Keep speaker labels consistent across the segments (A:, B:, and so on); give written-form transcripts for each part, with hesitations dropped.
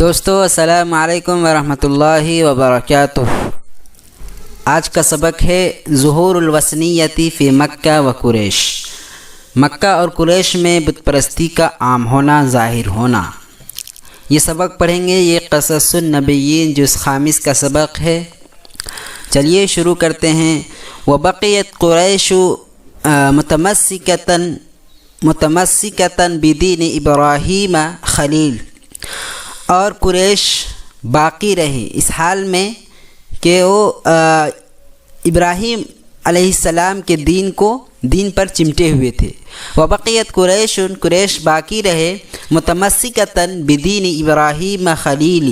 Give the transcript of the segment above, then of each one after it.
A: دوستو السلام علیکم ورحمۃ اللہ وبرکاتہ۔ آج کا سبق ہے ظہور الوثنیتی فی مکہ و قریش، مکہ اور قریش میں بت پرستی کا عام ہونا، ظاہر ہونا۔ یہ سبق پڑھیں گے، یہ قصص النبیین جز 5 کا سبق ہے۔ چلیے شروع کرتے ہیں۔ وبقیت قریش متمسکتاً بدین ابراہیم خلیل، اور قریش باقی رہے اس حال میں کہ وہ ابراہیم علیہ السلام کے دین پر چمٹے ہوئے تھے۔ وبقیت قریش باقی رہے متمسکتاً بدین ابراہیم خلیل،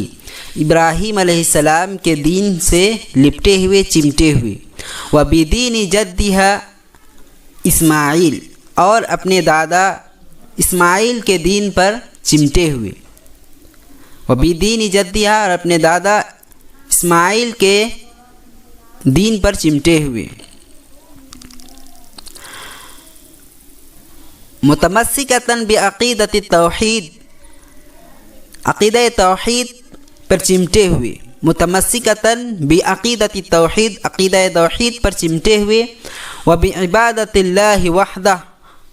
A: ابراہیم علیہ السلام کے دین سے لپٹے ہوئے، چمٹے ہوئے۔ وبدین جدہا اسماعیل، اور اپنے دادا اسماعیل کے دین پر چمٹے ہوئے۔ وبدین جدہا، اور اپنے دادا اسماعیل کے دین پر چمٹے ہوئے۔ متمسکتاً بعقیدۃ التوحید، عقیدہ توحید پر چمٹے ہوئے۔ متمسکتاً بعقیدۃ التوحید، عقیدہ توحید پر چمٹے ہوئے۔ وبعبادۃ اللہ وحدہ،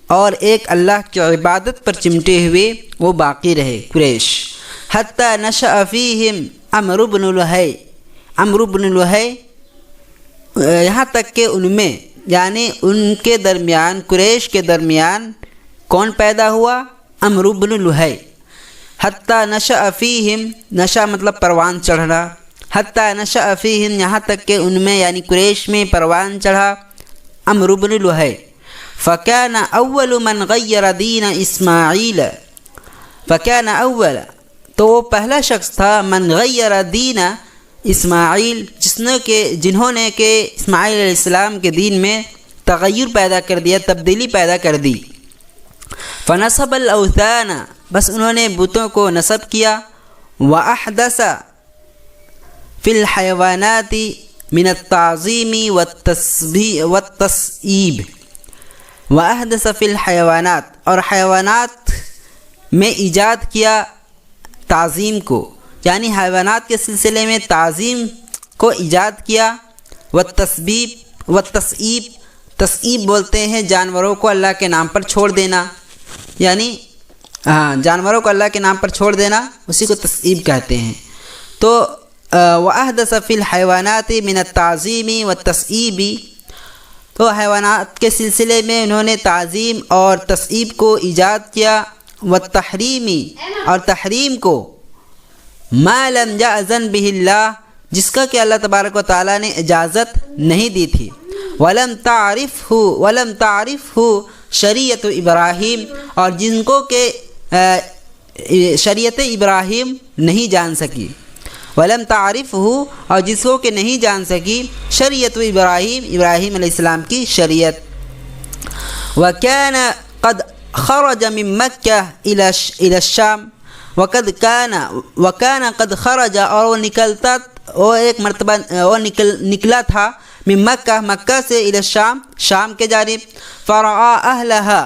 A: اور ایک اللہ کی عبادت پر چمٹے ہوئے وہ باقی رہے قریش۔ حتی نشأ فیہم عمرو بن لہی، یہاں تک کہ ان میں، یعنی ان کے درمیان، قریش کے درمیان کون پیدا ہوا؟ عمرو بن لہی۔ حتی نشأ فیہم، نشأ مطلب پروان چڑھنا، حتی نشأ فیہم، یہاں تک کہ ان میں یعنی قریش میں پروان چڑھا عمرو بن لہی۔ فکان اول من غیر دین اسماعیل، فکان اول، تو وہ پہلا شخص تھا، من غیر دین اسماعیل، جنہوں نے کہ اسماعیل علیہ السلام کے دین میں تغیر پیدا کر دیا، تبدیلی پیدا کر دی۔ فنصب الاوثان، بس انہوں نے بتوں کو نصب کیا۔ واحدث فی الحیوانات من التعظیم والتصئیب، واحدث فی الحیوانات، اور حیوانات میں ایجاد کیا تعظیم کو، یعنی حیوانات کے سلسلے میں تعظیم کو ایجاد کیا۔ والتصئیب، تصئیب بولتے ہیں جانوروں کو اللہ کے نام پر چھوڑ دینا، یعنی جانوروں کو اللہ کے نام پر چھوڑ دینا، اسی کو تصئیب کہتے ہیں۔ تو وَأَحْدَثَ فِي الْحَيْوَانَاتِ مِنَ التَّعْظِيمِ وَالتَّصْئِيبِ، تو حیوانات کے سلسلے میں انہوں نے تعظیم اور تصئیب کو ایجاد کیا۔ والتحریمی، اور تحریم کو، ما لم یأذن بہ اللہ، جس کا کہ اللہ تبارک و تعالیٰ نے اجازت نہیں دی تھی۔ ولم تعرفہ شریعت ابراہیم، اور جن کو کہ شریعت ابراہیم نہیں جان سکی۔ ولم تعرفہ، اور جس کو کہ نہیں جان سکی شریعت ابراہیم، ابراہیم علیہ السلام کی شریعت۔ وکان قد خرج من مکہ الی الشام، وکان قد خرج، اور وہ نکلتا، وہ ایک مرتبہ وہ نکلا تھا، من مکہ سے الی الشام، شام کے جانب۔ فرعا اہلہا،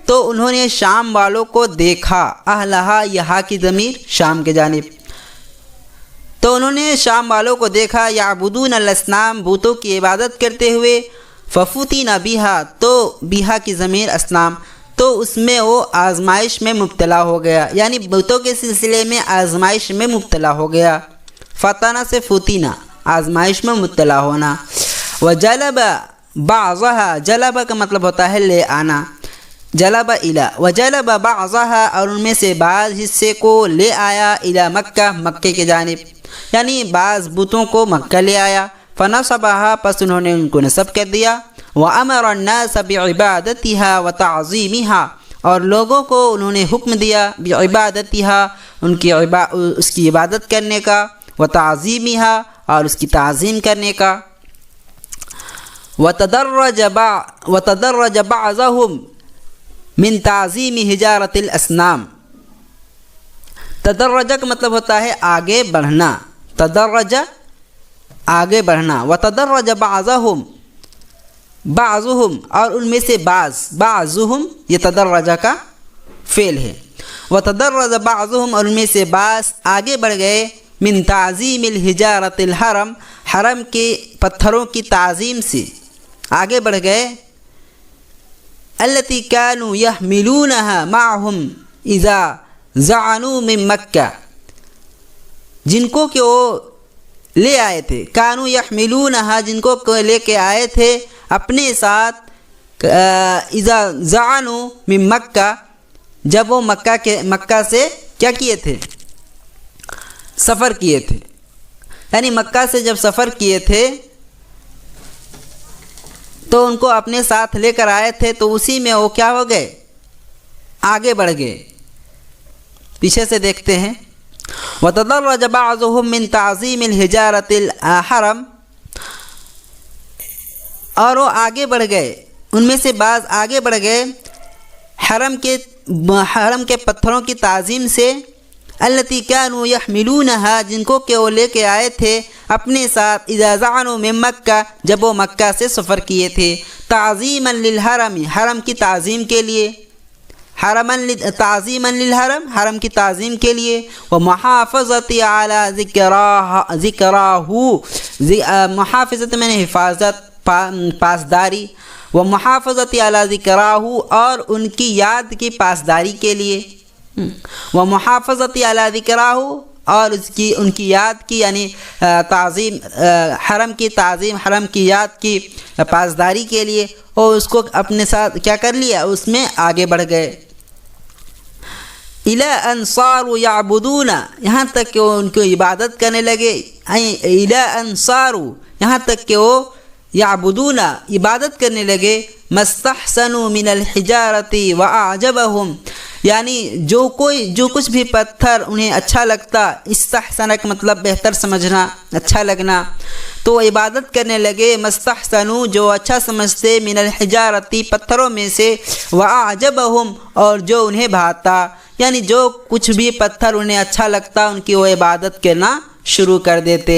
A: تو انہوں نے شام والوں کو دیکھا، اہلہا یہاں کی ضمیر شام کے جانب، تو انہوں نے شام والوں کو دیکھا، یعبدون الاصنام، بتوں کی عبادت کرتے ہوئے۔ ففتن بہا، تو بہا کی ضمیر اصنام، تو اس میں وہ آزمائش میں مبتلا ہو گیا، یعنی بتوں کے سلسلے میں آزمائش میں مبتلا ہو گیا۔ فتنہ سے فتینہ، آزمائش میں مبتلا ہونا۔ وجلب بعضها، جلب کا مطلب ہوتا ہے لے آنا، جلب الی، وجلب بعضها، اور ان میں سے بعض حصے کو لے آیا، الی مکہ، مکے کے جانب، یعنی بعض بتوں کو مکہ لے آیا۔ فنصبها، پس انہوں نے ان کو نصب کر دیا۔ وَأَمَرَ النَّاسَ بِعِبَادَتِهَا وَتَعْظِيمِهَا، اور لوگوں کو انہوں نے حکم دیا بعبادتها، اس کی عبادت کرنے کا، وَتَعْظِيمِهَا، اور اس کی تعظیم کرنے کا۔ وَتَدَرَّجَ بَعْضَهُمْ مِنْ تَعْظِيمِ حِجَارَةِ الْأَصْنَامِ، تدرج کا مطلب ہوتا ہے آگے بڑھنا، تدرج آگے بڑھنا۔ وَتَدَرَّجَ بعضهم، اور ان میں سے بعض، بعضهم یہ تدرج کا فعل ہے۔ وتدرج بعضهم، اور ان میں سے بعض آگے بڑھ گئے، من تعظیم الحجارۃ الحرم، حرم کے پتھروں کی تعظیم سے آگے بڑھ گئے، التی كانوا يحملونها معهم اذا زعنوا من مکہ، جن کو کہ وہ لے آئے تھے، کانوا یحملونها، جن کو لے کے آئے تھے اپنے ساتھ، اذا زعنوا من مکہ، جب وہ مکہ سے کیا کیے تھے؟ سفر کیے تھے، یعنی مکہ سے جب سفر کیے تھے تو ان کو اپنے ساتھ لے کر آئے تھے، تو اسی میں وہ کیا ہو گئے؟ آگے بڑھ گئے۔ پیچھے سے دیکھتے ہیں، وتدرج بعضهم من تعظیم الحجارۃ الحرم، اور وہ آگے بڑھ گئے، ان میں سے بعض آگے بڑھ گئے حرم کے پتھروں کی تعظیم سے، التی كانوا يحملونها، جن کو کہ وہ لے کے آئے تھے اپنے ساتھ، اذا زعنوا من مکہ، جب وہ مکہ سے سفر کیے تھے، تعظیما للحرم، حرم کی تعظیم کے لیے، تعظیما للحرم، حرم کی تعظیم کے لیے، ومحافظت علی ذکراہ، محافظت میں نے حفاظت، پاسداری، ومحافظت علی ذکراہ، اور ان کی یاد کی پاسداری کے لیے، ومحافظت علی ذکراہ، اور ان کی یاد کی، یعنی تعظیم، حرم کی تعظیم، حرم کی یاد کی پاسداری کے لیے، اور اس کو اپنے ساتھ کیا کر لیا؟ اس میں آگے بڑھ گئے۔ الی ان صاروا یعبدون، یہاں تک کہ وہ ان کو عبادت کرنے لگے، الی ان صاروا، یہاں تک کہ وہ یعبدون، عبادت کرنے لگے، مستحسنوا من الحجارۃ واعجبهم، یعنی جو کچھ بھی پتھر انہیں اچھا لگتا، استحسن کا مطلب بہتر سمجھنا، اچھا لگنا، تو وہ عبادت کرنے لگے، مستحسنوا، جو اچھا سمجھتے، من الحجارۃ، پتھروں میں سے، واعجبهم، اور جو انہیں بھاتا، یعنی جو کچھ بھی پتھر انہیں اچھا لگتا ان کی وہ عبادت کرنا شروع کر دیتے۔